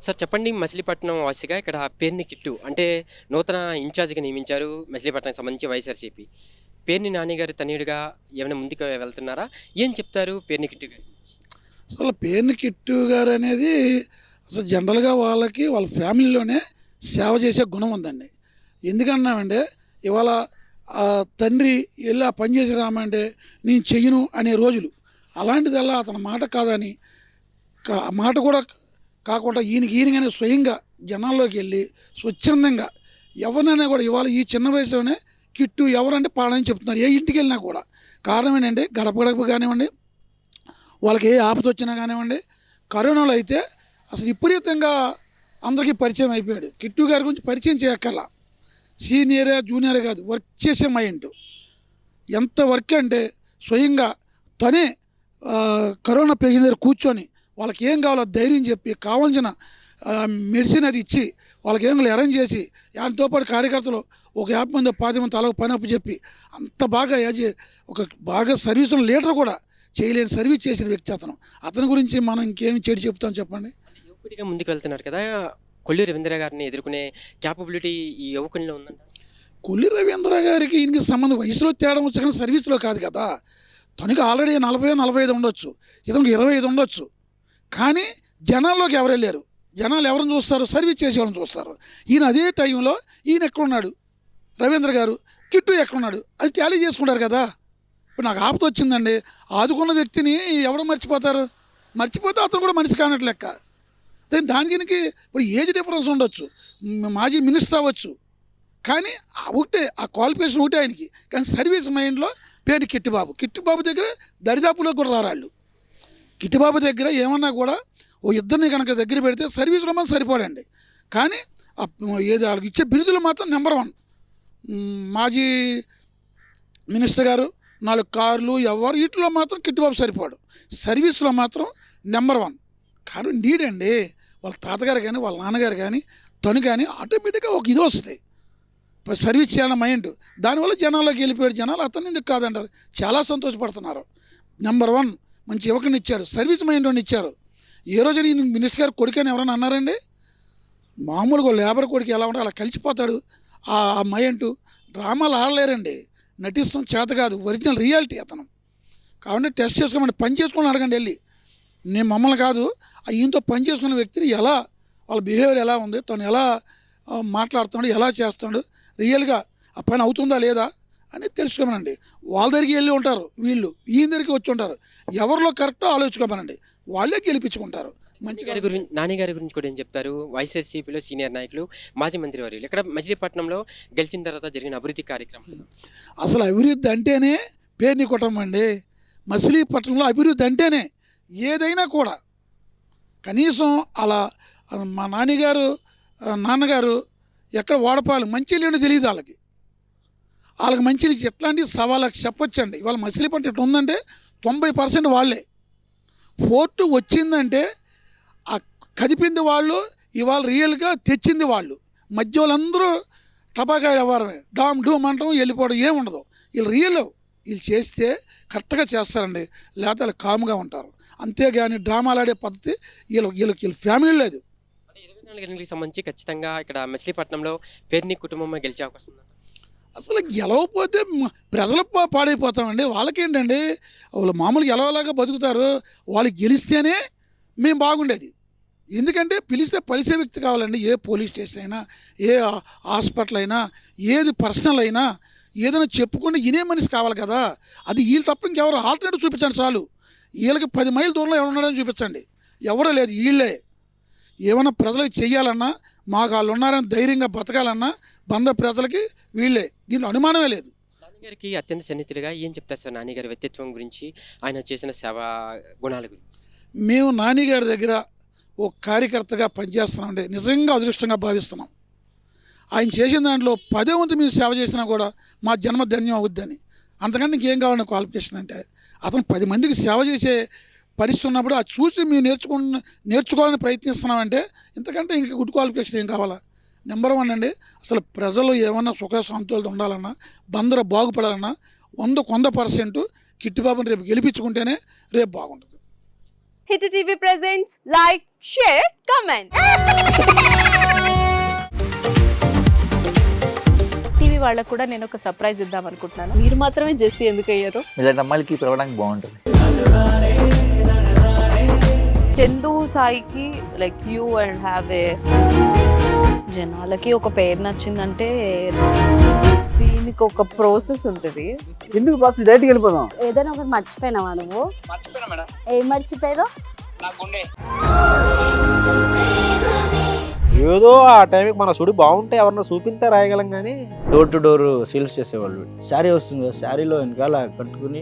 Sir చెప్పండి, మచిలీపట్నం వాసిగా ఇక్కడ Perni kit అంటే నూతన ఇన్ఛార్జిగా నియమించారు మచిలీపట్నానికి సంబంధించి వైఎస్ఆర్సీపీ. పేర్ని నాని గారు తనయుడిగా ఏమైనా ముందుకు వెళ్తున్నారా? ఏం చెప్తారు పేర్ని కిట్టు గారు? అసలు పేర్ని కిట్టు గారు అనేది అసలు జనరల్గా వాళ్ళకి వాళ్ళ ఫ్యామిలీలోనే సేవ చేసే గుణం ఉందండి. ఎందుకన్నామంటే ఇవాళ ఆ తండ్రి వెళ్ళి ఆ పని చేసి రామంటే నేను చెయ్యను అనే రోజులు, అలాంటిదల్లా అతని మాట కాదని మాట కూడా కాకుండా ఈయనగానే స్వయంగా జనాల్లోకి వెళ్ళి స్వచ్ఛందంగా ఎవరినైనా కూడా ఇవాళ ఈ చిన్న వయసులోనే కిట్టు ఎవరంటే పాడని చెప్తున్నారు ఏ ఇంటికి వెళ్ళినా కూడా. కారణం ఏంటంటే గడప గడప కానివ్వండి, వాళ్ళకి ఏ ఆపద వచ్చినా కానివ్వండి, కరోనాలో అయితే అసలు విపరీతంగా అందరికీ పరిచయం అయిపోయాడు. కిట్టు గారి గురించి పరిచయం చేయక్కర్లా, సీనియరే జూనియరే కాదు, వర్క్ చేసే మైండ్. ఎంత వర్క్ అంటే స్వయంగా తనే కరోనా పేషెంట్ దగ్గర కూర్చొని వాళ్ళకి ఏం కావాలో ధైర్యం చెప్పి కావాల్సిన మెడిసిన్ అది ఇచ్చి వాళ్ళకి ఏం అరేంజ్ చేసి దాంతో పాటు కార్యకర్తలు ఒక 50 మంది 10 మంది తలకు పని అప్పు చెప్పి అంత బాగా ఒక బాగా సర్వీసులో లీడర్ కూడా చేయలేని సర్వీస్ చేసిన వ్యక్తి అతను. అతని గురించి మనం ఇంకేమి చెడు చెప్తాం చెప్పండి. యువకుడిగా ముందుకు వెళ్తున్నారు కదా, కొల్లి రవీంద్ర గారిని ఎదుర్కొనే క్యాపబిలిటీ ఈ యువకునిలో ఉందంట. కొల్లి రవీంద్ర గారికి ఈయనకి సంబంధం వయసులో తేడా వచ్చు కానీ సర్వీస్లో కాదు కదా. తనకి ఆల్రెడీ 40-45 ఉండొచ్చు, ఇతనికి 25 ఉండొచ్చు. కానీ జనాల్లోకి ఎవరు వెళ్ళారు? జనాలు ఎవరిని చూస్తారు? సర్వీస్ చేసేవాళ్ళని చూస్తారు. ఈయన అదే టైంలో ఈయన ఎక్కడున్నాడు, రవీంద్ర గారు, కిట్టు ఎక్కడున్నాడు, అది టాలీ చేసుకుంటారు కదా. ఇప్పుడు నాకు ఆపద వచ్చిందండి, ఆదుకున్న వ్యక్తిని ఎవరు మర్చిపోతారు? మర్చిపోతే అతను కూడా మనిషి కానట్టు లెక్క. దానికి ఇప్పుడు ఏజ్ డిఫరెన్స్ ఉండొచ్చు, మాజీ మినిస్టర్ అవ్వచ్చు, కానీ ఒకటే ఆ క్వాలిఫికేషన్ ఒకటే ఆయనకి. కానీ సర్వీస్ మైండ్లో పేరు కిట్టిబాబు. కిట్టిబాబు దగ్గర దరిదాపులో కూడా రారాళ్ళు. కిట్టిబాబు దగ్గర ఏమన్నా కూడా ఓ ఇద్దరిని కనుక దగ్గర పెడితే సర్వీస్లో మాత్రం సరిపోడండి. కానీ ఏది వాళ్ళకి ఇచ్చే బిరుదులు మాత్రం నెంబర్ 1. మాజీ మినిస్టర్ గారు 4 కార్లు ఎవరు వీటిలో మాత్రం కిట్టిబాబు సరిపోడు. సర్వీస్లో మాత్రం నెంబర్ 1. కానీ నీడండి వాళ్ళ తాతగారు కానీ వాళ్ళ నాన్నగారు కానీ తను కానీ ఆటోమేటిక్గా ఒక ఇది వస్తుంది, సర్వీస్ చేయాలని మైండ్. దానివల్ల జనాల్లోకి వెళ్ళిపోయాడు. జనాలు అతన్ని ఎందుకు కాదంటారు, చాలా సంతోషపడుతున్నారు. నెంబర్ 1 మంచి యువకుని ఇచ్చారు, సర్వీస్ మైండ్ని ఇచ్చారు. ఏ రోజు నేను మినిస్టర్ గారు కొడుకని ఎవరైనా అన్నారండి? మామూలుగా లేబర్ కొడుకు ఎలా ఉంటే అలా కలిసిపోతాడు. ఆ మైండ్ డ్రామాలు ఆడలేరండి, నటిస్తాం చేత కాదు, ఒరిజినల్ రియాలిటీ అతను. కాబట్టి టెస్ట్ చేసుకోమని పని చేసుకొని అడగండి వెళ్ళి. నేను మమ్మల్ని కాదు, ఈయనతో పని చేసుకున్న వ్యక్తిని ఎలా వాళ్ళ బిహేవియర్ ఎలా ఉంది, తను ఎలా మాట్లాడుతున్నాడు, ఎలా చేస్తున్నాడు, రియల్గా ఆ పని అవుతుందా లేదా అని తెలుసుకోమనండి. వాళ్ళ దగ్గరికి వెళ్ళి ఉంటారు వీళ్ళు, ఈయన దగ్గరికి వచ్చి ఉంటారు. ఎవరిలో కరెక్టో ఆలోచించుకోమనండి, వాళ్ళే గెలిపించుకుంటారు. మంచి గారి గురించి, నాని గారి గురించి కూడా ఏం చెప్తారు? వైఎస్ఆర్సీపీలో సీనియర్ నాయకులు, మాజీ మంత్రి వర్యులు ఇక్కడ మచిలీపట్నంలో గెలిచిన తర్వాత జరిగిన అభివృద్ధి కార్యక్రమం. అసలు అభివృద్ధి అంటేనే పేరుని కుటుంబం అండి. మచిలీపట్నంలో అభివృద్ధి అంటేనే ఏదైనా కూడా కనీసం అలా మా నాన్నగారు ఎక్కడ వాడపాలి మంచి లేని తెలియదు వాళ్ళకి మంచికి ఎట్లాంటి సవాళ్ళకి చెప్పొచ్చండి. ఇవాళ మచిలీపట్నం ఇట్లా ఉందంటే 90% వాళ్ళే. ఫోర్టు వచ్చిందంటే ఆ కదిపింది వాళ్ళు, ఇవాళ రియల్గా తెచ్చింది వాళ్ళు. మధ్య వాళ్ళందరూ టపాకాయ వ్యవహారమే, డామ్ డూమ్ అంటాం వెళ్ళిపోవడం ఏముండదు. వీళ్ళు వీళ్ళు చేస్తే కరెక్ట్గా చేస్తారండి, లేకపోతే వాళ్ళు కామ్గా ఉంటారు. అంతేగాని డ్రామాలు ఆడే పద్ధతి వీళ్ళ ఫ్యామిలీ లేదు. 24 గంటలకు సంబంధించి ఖచ్చితంగా ఇక్కడ మచిలీపట్నంలో పేర్ని కుటుంబమే గెలిచే అవకాశం ఉందా? అసలు గెలవకపోతే ప్రజలు పాడైపోతామండి. వాళ్ళకేంటండి, వాళ్ళు మామూలుగా గెలవలాగా బతుకుతారు. వాళ్ళు గెలిస్తేనే మేము బాగుండేది. ఎందుకంటే పిలిస్తే పలిసే వ్యక్తి కావాలండి. ఏ పోలీస్ స్టేషన్ అయినా, ఏ హాస్పిటల్ అయినా, ఏది పర్సనల్ అయినా ఏదైనా చెప్పుకుంటే ఇనే మనిషి కావాలి కదా. అది వీళ్ళు తప్ప ఇంకెవరు ఆల్టర్నేటివ్ చూపించండి చాలు. వీళ్ళకి 10 మైళ్ళ దూరంలో ఎవరున్నాడని చూపించండి, ఎవరో లేదు. వీళ్ళే ఏమైనా ప్రజలకు చెయ్యాలన్నా, మాకు వాళ్ళు ఉన్నారని ధైర్యంగా బతకాలన్నా బంద ప్రజలకి వీళ్ళే, దీంట్లో అనుమానమే లేదు. నాన్నగారికి అత్యంత సన్నిహితుడిగా ఏం చెప్తారు సార్ నాన్నగారి వ్యక్తిత్వం గురించి, ఆయన చేసిన సేవా గుణాల గురించి? మేము నాన్నగారి దగ్గర ఒక కార్యకర్తగా పనిచేస్తున్నామండి, నిజంగా అదృష్టంగా భావిస్తున్నాం. ఆయన చేసిన దాంట్లో 10వ వంతు మేము సేవ చేసినా కూడా మా జన్మ ధన్యం అవుద్దని. అంతకంటే ఇంకేం కావాలని క్వాలిఫికేషన్ అంటే అతను 10 మందికి సేవ చేసే పరిస్థితి ఉన్నప్పుడు అది చూసి మేము నేర్చుకోవాలని ప్రయత్నిస్తున్నామంటే ఇంతకంటే ఇంకా గుడ్ క్వాలిఫికేషన్ ఏం కావాలా? నెంబర్ 1 అండి. అసలు ప్రజలు ఏమన్నా సుఖ సంతోషాలతో ఉండాలన్నా, బందరు బాగుపడాలన్నా 100% కిట్టిబాబుని రేపు గెలిపించుకుంటేనే రేపు బాగుంటుంది. Hit TV presents like share, comment. TV వాళ్ళకు కూడా నేను ఒక సర్ప్రైజ్ ఇద్దాం అనుకుంటున్నాను. మీరు మాత్రమే జెస్సీ ఎందుకు అయ్యారు? ఇలాంటి అమ్మాయిలకి పిలవడానికి బాగుంటుంది. చందు సాయికి like you and have a జనాలకి ఒక పేరు నచ్చిందంటే దీనికి ఒక ప్రాసెస్ ఉంటుంది. ఎందుకు బాక్స్ డైరెక్ట్కి వెళ్ళిపోదాం. ఏదైనా ఒకటి మర్చిపోయినావా నువ్వు? ఏం మర్చిపోయావు? ఏదో ఆ టైంకి మన సుడి బాగుంటే ఎవరన్నా చూపిస్తే రాయగలం కానీ డోర్ టు డోర్ సేల్స్ చేసేవాళ్ళు. శారీ వస్తుంది కదా, శారీలో వెనకాల కట్టుకుని